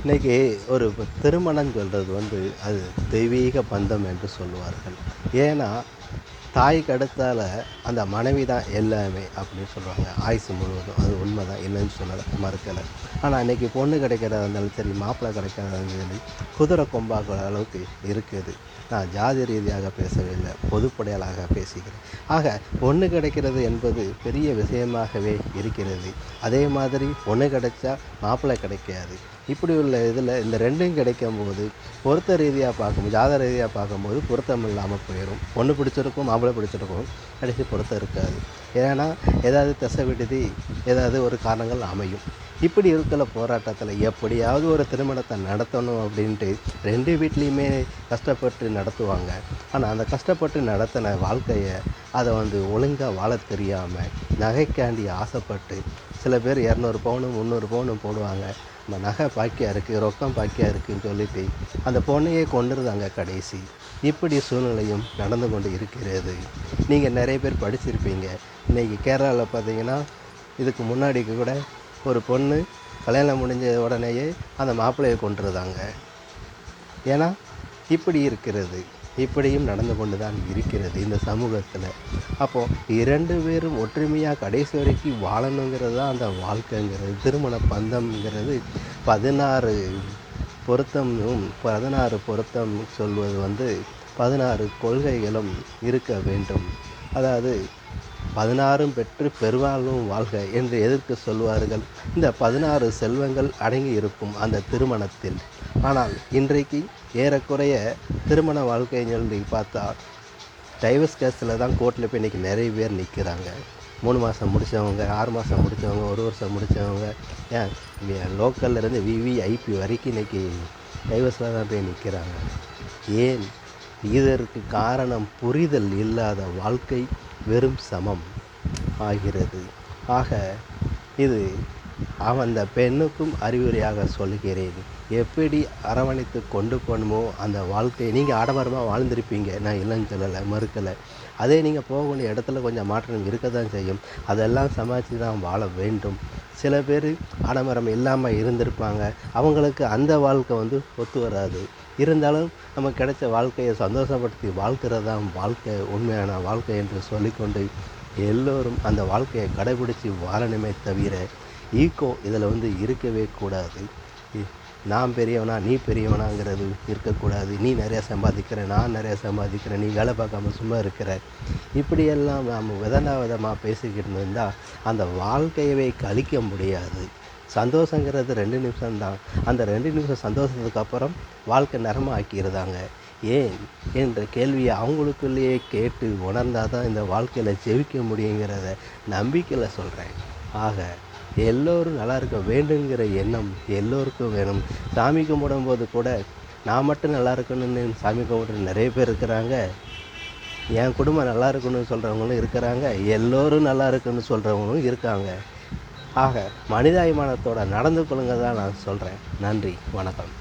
இன்றைக்கி ஒரு திருமணம் சொல்கிறது அது தெய்வீக பந்தம் என்று சொல்லுவார்கள். ஏன்னா தாய்க்கு அடுத்தால அந்த மனைவி தான் எல்லாமே அப்படின்னு சொல்லுவாங்க. ஆயுசு முழுவதும் அது உண்மை தான், இல்லைன்னு சொல்லலை, மறுக்கலை. ஆனால் இன்றைக்கி பொண்ணு கிடைக்கிறதா இருந்தாலும் சரி, மாப்பிள்ளை கிடைக்கிறதா இருந்தாலும் சரி, குதிரை கொம்பாக்குற அளவுக்கு இருக்குது. நான் ஜாதி ரீதியாக பேசவில்லை, பொதுப்படையாக பேசுகிறேன். ஆக பொண்ணு கிடைக்கிறது என்பது பெரிய விஷயமாகவே இருக்கிறது. அதே மாதிரி பொண்ணு கிடைச்சா மாப்பிள்ளை கிடைக்காது. இப்படி உள்ள இதில் இந்த ரெண்டும் கிடைக்கும்போது பொருத்த ரீதியாக பார்க்கும்போது, ஜாதக ரீதியாக பார்க்கும்போது பொருத்தம் இல்லாமல் போயிடும். பொண்ணு பிடிச்சிருக்கும், மாப்பிள்ளை பிடிச்சிருக்கும், கடைசி பொருத்தம் இருக்காது. ஏன்னா ஏதாவது திசை விடுதி, ஏதாவது ஒரு காரணங்கள் அமையும். இப்படி இருக்கிற போராட்டத்தில் எப்படியாவது ஒரு திருமணத்தை நடத்தணும் அப்படின்ட்டு 2 வீட்லேயுமே கஷ்டப்பட்டு நடத்துவாங்க. ஆனால் அந்த கஷ்டப்பட்டு நடத்தின வாழ்க்கையை அதை ஒழுங்காக வாழ தெரியாமல், நகைக்காண்டி ஆசைப்பட்டு சில பேர் 200 பவுனும் 300 பவுனும் போடுவாங்க. நம்ம நகை பாக்கியாக இருக்குது, ரொக்கம் பாக்கியாக இருக்குதுன்னு சொல்லிட்டு அந்த பொண்ணையே கொண்டுருந்தாங்க கடைசி. இப்படி சூழ்நிலையும் நடந்து கொண்டு இருக்கிறது. நீங்கள் நிறைய பேர் படிச்சிருப்பீங்க. இன்றைக்கி கேரளாவில் பார்த்தீங்கன்னா, இதுக்கு முன்னாடி கூட ஒரு பொண்ணு கல்யாணம் முடிஞ்ச உடனேயே அந்த மாப்பிள்ளையை கொண்டுருந்தாங்க. ஏன்னா இப்படி இருக்கிறது. இப்படியும் நடந்து கொண்டு தான் இருக்கிறது இந்த சமூகத்தில். அப்போது 2 பேரும் ஒற்றுமையாக கடைசி வரைக்கும் வாழணுங்கிறது தான் அந்த வாழ்க்கைங்கிறது. திருமண பந்தம்ங்கிறது 16 பொருத்தமும் 16 பொருத்தம் சொல்வது 16 கொள்கைகளும் இருக்க வேண்டும். அதாவது 16ம் பெற்று பெருவாழ்வும் வாழ்க என்று எதற்கு சொல்வார்கள்? இந்த 16 செல்வங்கள் அடங்கி இருக்கும் அந்த திருமணத்தில். ஆனால் இன்றைக்கு ஏறக்குறைய திருமண வாழ்க்கைன்னு சொல்லி பார்த்தா, டைவர்ஸ் கேஸில் தான் கோர்ட்டில் போய் இன்றைக்கி நிறைய பேர் நிற்கிறாங்க. 3 மாதம் முடித்தவங்க, 6 மாதம் முடித்தவங்க, 1 வருஷம் முடித்தவங்க, ஏன் லோக்கல்லேருந்து விவிஐபி வரைக்கும் இன்றைக்கி டைவர்ஸில் தான் போய் நிற்கிறாங்க. ஏன்? இதற்கு காரணம் புரிதல் இல்லாத வாழ்க்கை வெறும் சமம் ஆகிறது. ஆக இது அந்த பெண்ணுக்கும் அறிவுரையாக சொல்கிறேன். எப்படி அரவணைத்து கொண்டு போகணுமோ அந்த வாழ்க்கையை நீங்கள் ஆடம்பரமாக வாழ்ந்திருப்பீங்க, நான் இல்லைன்னு சொல்லலை, மறுக்கலை. அதே நீங்கள் போக வேண்டிய இடத்துல கொஞ்சம் மாற்றம் இருக்க தான் செய்யும். அதெல்லாம் சமாளித்து தான் வாழ வேண்டும். சில பேர் ஆடம்பரம் இல்லாமல் இருந்திருப்பாங்க, அவங்களுக்கு அந்த வாழ்க்கை ஒத்து வராது. இருந்தாலும் நமக்கு கிடைச்ச வாழ்க்கையை சந்தோஷப்படுத்தி வாழ்க்கிறது தான் வாழ்க்கை, உண்மையான வாழ்க்கை என்று சொல்லிக்கொண்டு எல்லோரும் அந்த வாழ்க்கையை கடைபிடிச்சி வாழணுமே தவிர ஈகோ இதில் இருக்கவே கூடாது. நான் பெரியவனா நீ பெரியவனாங்கிறது இருக்கக்கூடாது. நீ நிறையா சம்பாதிக்கிற, நான் நிறையா சம்பாதிக்கிறேன், நீ வேலை பார்க்காம சும்மா இருக்கிற, இப்படியெல்லாம் நாம் விதமாக பேசிக்கிட்டு இருந்தால் அந்த வாழ்க்கையவே கழிக்க முடியாது. சந்தோஷங்கிறது 2 நிமிஷம்தான். அந்த 2 நிமிஷம் சந்தோஷத்துக்கு அப்புறம் வாழ்க்கை நரமாக ஆக்கிடுறாங்க. ஏன் என்ற கேள்வியை அவங்களுக்குள்ளேயே கேட்டு உணர்ந்தால் தான் இந்த வாழ்க்கையில் ஜெயிக்க முடியுங்கிறத நம்பிக்கையில் சொல்கிறேன். ஆக எல்லோரும் நல்லா இருக்க வேண்டுங்கிற எண்ணம் எல்லோருக்கும் வேணும். சாமி கும்பிடும்போது கூட நான் மட்டும் நல்லா இருக்கணும்னு சாமி கும்பிட்டு நிறைய பேர் இருக்கிறாங்க. என் குடும்பம் நல்லா இருக்கணும்னு சொல்கிறவங்களும் இருக்கிறாங்க. எல்லோரும் நல்லா இருக்குன்னு சொல்கிறவங்களும் இருக்காங்க. ஆக மனிதாபிமானத்தோடு நடந்து கொள்ளுங்க தான் நான் சொல்கிறேன். நன்றி, வணக்கம்.